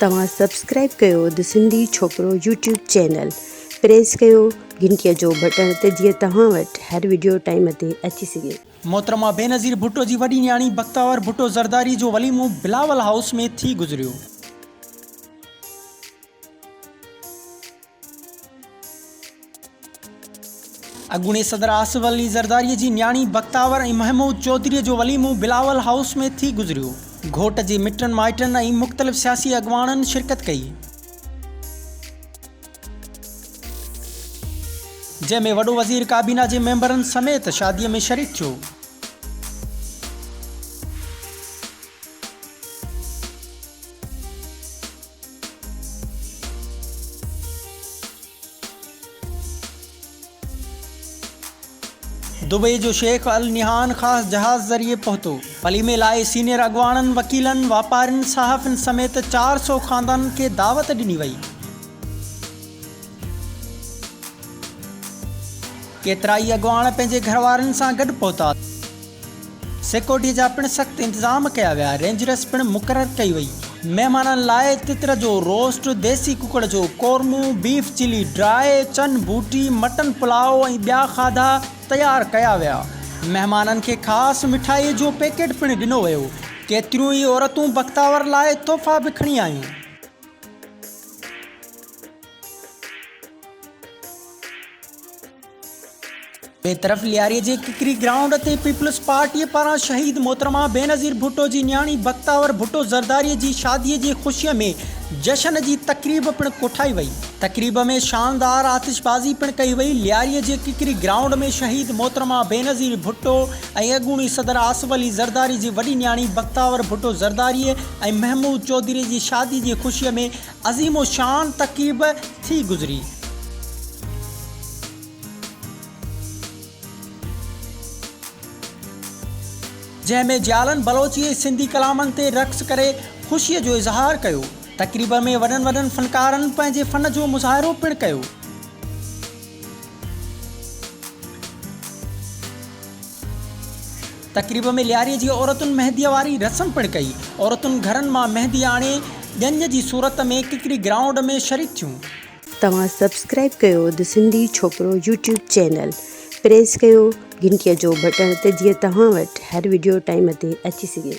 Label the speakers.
Speaker 1: तव्हां सब्सक्राइब कयो द सिंधी छोकिरो यूट्यूब चैनल, प्रेस कयो घंटीअ जो बटन ते जीअं तव्हां वटि हर वीडियो टाइम ते अची सघे।
Speaker 2: मोहतरमा बेनज़ीर भुट्टो जी वॾी न्याणी बख़्तावर भुट्टो ज़रदारी जो वलीमो बिलावल हाउस में थी गुज़रियो। अॻूणे सदर आसिफ अली ज़रदारी जी न्याणी बख़्तावर ऐं महमूद चौधरी जो वलीमो बिलावल हाउस में थी गुज़रियो। घोट जे मिटनि माइटनि ऐं मुख़्तलिफ़ सियासी अॻवाननि शिरकत कई, जंहिंमें वॾो वज़ीर काबीना जे मेंबरनि समेत शादीअ में शरीक थियो। दुबई जो शेख अल निहान ख़ासि जहाज़ ज़रिए पहुतो। वलीमे लाइ सीनियर अॻवाननि, वकीलनि, वापारियुनि, सहाफ़ियुनि समेत 400 ख़ानदाननि खे दावत ॾिनी वई। केतिराई अॻवान पंहिंजे घरवारनि सां गॾु पहुता। सिक्योरिटीअ जा पिणु सख़्त इंतज़ाम कया विया। रेंजर्स पिणु मुक़ररु कई वई। महिमाननि लाइ तितर जो रोस्ट, देसी कुकड़ जो कोरमो, बीफ चिली ड्राई, चन बूटी, मटन पुलाव ऐं ॿिया खाधा तयारु कया विया। महिमाननि खे ख़ासि मिठाई जो पैकेट पिणु ॾिनो वियो। केतिरियूं ई औरतूं बख़्तावर लाइ तोहफ़ा बि खणी आयूं। ॿिए तरफ़ लियारीअ जे किकरी ग्राउंड ते पीपल्स पार्टीअ पारां शहीद मोहतरमा बेनज़ीर भुट्टो जी न्याणी बख़्तावर भुट्टो ज़रदारीअ जी शादीअ जी ख़ुशीअ में जश्न जी तक़रीब पिणु कोठाई वई। तक़रीब में शानदार आतिशबाज़ी पिणु कई वई। लियारीअ जे किकरी ग्राउंड में शहीद मोहतरमा बेनज़ीर भुट्टो ऐं अॻूणी सदर आसिफ अली ज़रदारी जी वॾी न्याणी बख़्तावर भुट्टो ज़रदारीअ ऐं महमूद चौधरी जी शादी जी ख़ुशीअ में अज़ीमो शान तक़रीब थी गुज़री। जंहिंमें ज़ालनि बलोची ऐं सिंधी कलामनि ते रक़्स करे ख़ुशीअ जो इज़हार कयो। तक़रीब में वॾनि फ़नकारनि पंहिंजे फ़न जो मुज़ाहिरो पिणु कयो। तक़रीब में लियारीअ जी औरतुनि मेहंदीअ वारी रस्म पिणु कई। औरतुनि घरनि मां मेहंदी आणे ॼञ जी सूरत में किकरी ग्राउंड में शरीक थियूं।
Speaker 1: तव्हां सब्सक्राइब कयो द सिंधी छोकिरो यूट्यूब चैनल, प्रेस कयो घंटीअ जो बटन ते जीअं तव्हां वटि हर वीडियो टाइम ते अची सघे।